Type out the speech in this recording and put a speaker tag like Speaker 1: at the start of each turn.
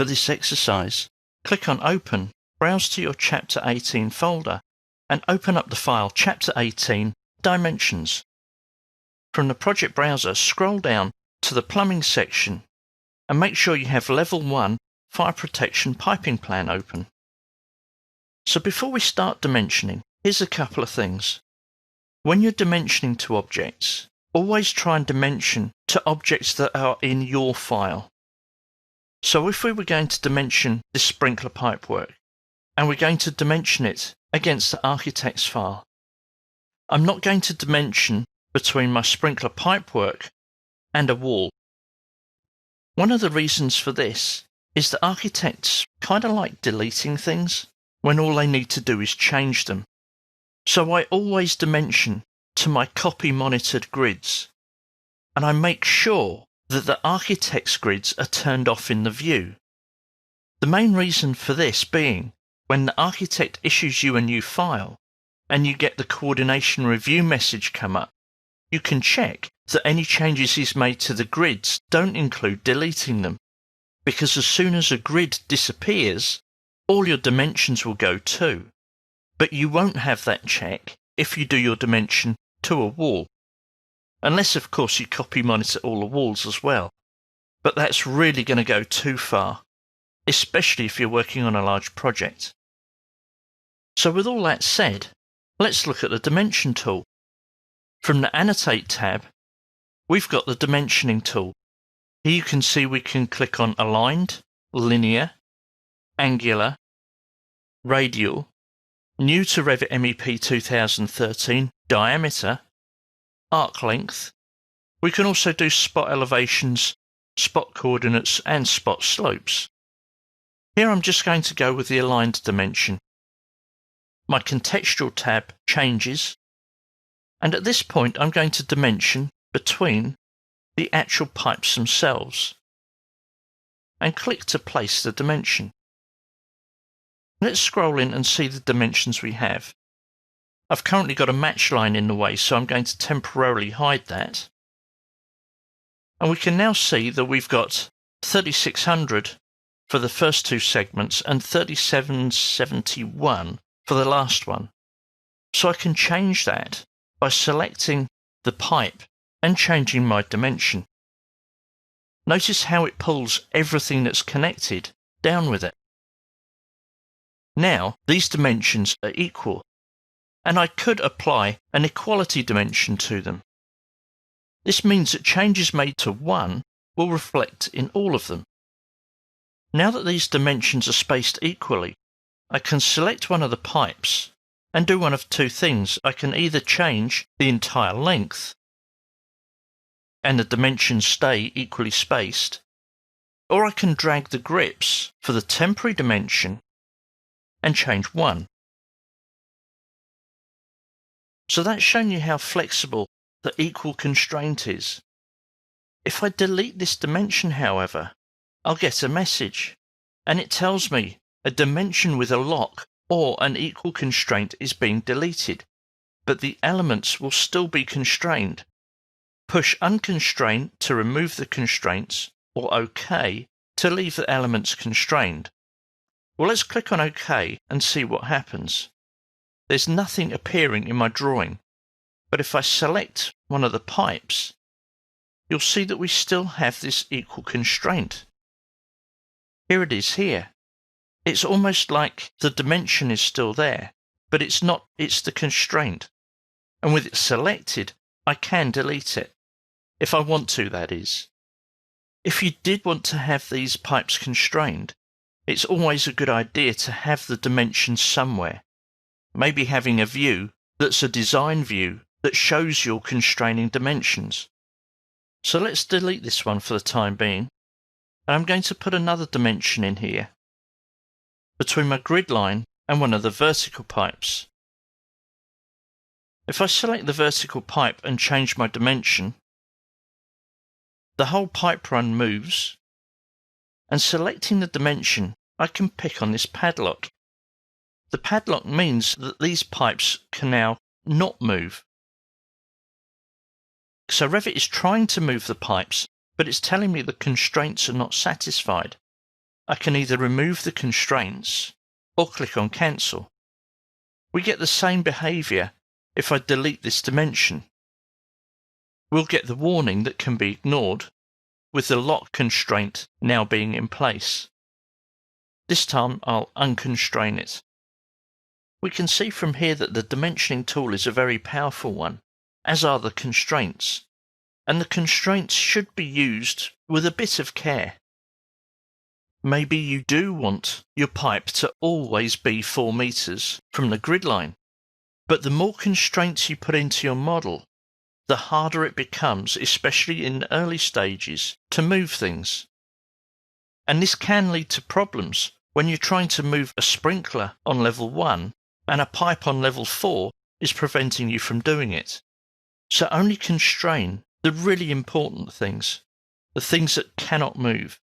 Speaker 1: for this exercise, click on Open, browse to your Chapter 18 folder, and open up the file Chapter 18 Dimensions. From the project browser, scroll down to the Plumbing section and make sure you have Level 1 Fire Protection Piping Plan open. So before we start dimensioning, here's a couple of things. When you're dimensioning to objects, always try and dimension to objects that are in your file. So if we were going to dimension this sprinkler pipework, and we're going to dimension it against the architect's file, I'm not going to dimension between my sprinkler pipework and a wall. One of the reasons for this is that architects kind of like deleting things when all they need to do is change them. So I always dimension to my copy monitored grids, and I make sure that the architect's grids are turned off in the view. The main reason for this being, when the architect issues you a new file and you get the coordination review message come up, you can check that any changes he's made to the grids don't include deleting them, because as soon as a grid disappears, all your dimensions will go too. But you won't have that check if you do your dimension to a wall. Unless, of course, you copy monitor all the walls as well. But that's really going to go too far, especially if you're working on a large project. So with all that said, let's look at the Dimension tool. From the Annotate tab, we've got the Dimensioning tool. Here you can see we can click on Aligned, Linear, Angular, Radial, New to Revit MEP 2013, Diameter, Arc Length. We can also do spot elevations, spot coordinates, and spot slopes. Here I'm just going to go with the Aligned dimension. My Contextual tab changes, and at this point I'm going to dimension between the actual pipes themselves, and click to place the dimension. Let's scroll in and see the dimensions we have. I've currently got a match line in the way, so I'm going to temporarily hide that. And we can now see that we've got 3600 for the first two segments and 3771 for the last one. So I can change that by selecting the pipe and changing my dimension. Notice how it pulls everything that's connected down with it. Now these dimensions are equal, and I could apply an equality dimension to them. This means that changes made to one will reflect in all of them. Now that these dimensions are spaced equally, I can select one of the pipes and do one of two things. I can either change the entire length and the dimensions stay equally spaced, or I can drag the grips for the temporary dimension and change one. So that's shown you how flexible the equal constraint is. If I delete this dimension, however, I'll get a message, and it tells me a dimension with a lock or an equal constraint is being deleted, but the elements will still be constrained. Push Unconstrain to remove the constraints, or OK to leave the elements constrained. Well, let's click on OK and see what happens. There's nothing appearing in my drawing, but if I select one of the pipes, you'll see that we still have this equal constraint. Here it is here. It's almost like the dimension is still there, but it's not, it's the constraint. And with it selected, I can delete it. If I want to, that is. If you did want to have these pipes constrained, it's always a good idea to have the dimensions somewhere. Maybe having a view that's a design view that shows your constraining dimensions. So let's delete this one for the time being. And I'm going to put another dimension in here between my grid line and one of the vertical pipes. If I select the vertical pipe and change my dimension, the whole pipe run moves, and selecting the dimension, I can pick on this padlock. The padlock means that these pipes can now not move. So Revit is trying to move the pipes, but it's telling me the constraints are not satisfied. I can either remove the constraints or click on Cancel. We get the same behaviour if I delete this dimension. We'll get the warning that can be ignored, with the lock constraint now being in place. This time I'll unconstrain it. We can see from here that the dimensioning tool is a very powerful one, as are the constraints, and the constraints should be used with a bit of care. Maybe you do want your pipe to always be 4 meters from the grid line, but the more constraints you put into your model, the harder it becomes, especially in the early stages, to move things. And this can lead to problems when you're trying to move a sprinkler on level 1 and a pipe on level 4 is preventing you from doing it. So only constrain the really important things, the things that cannot move.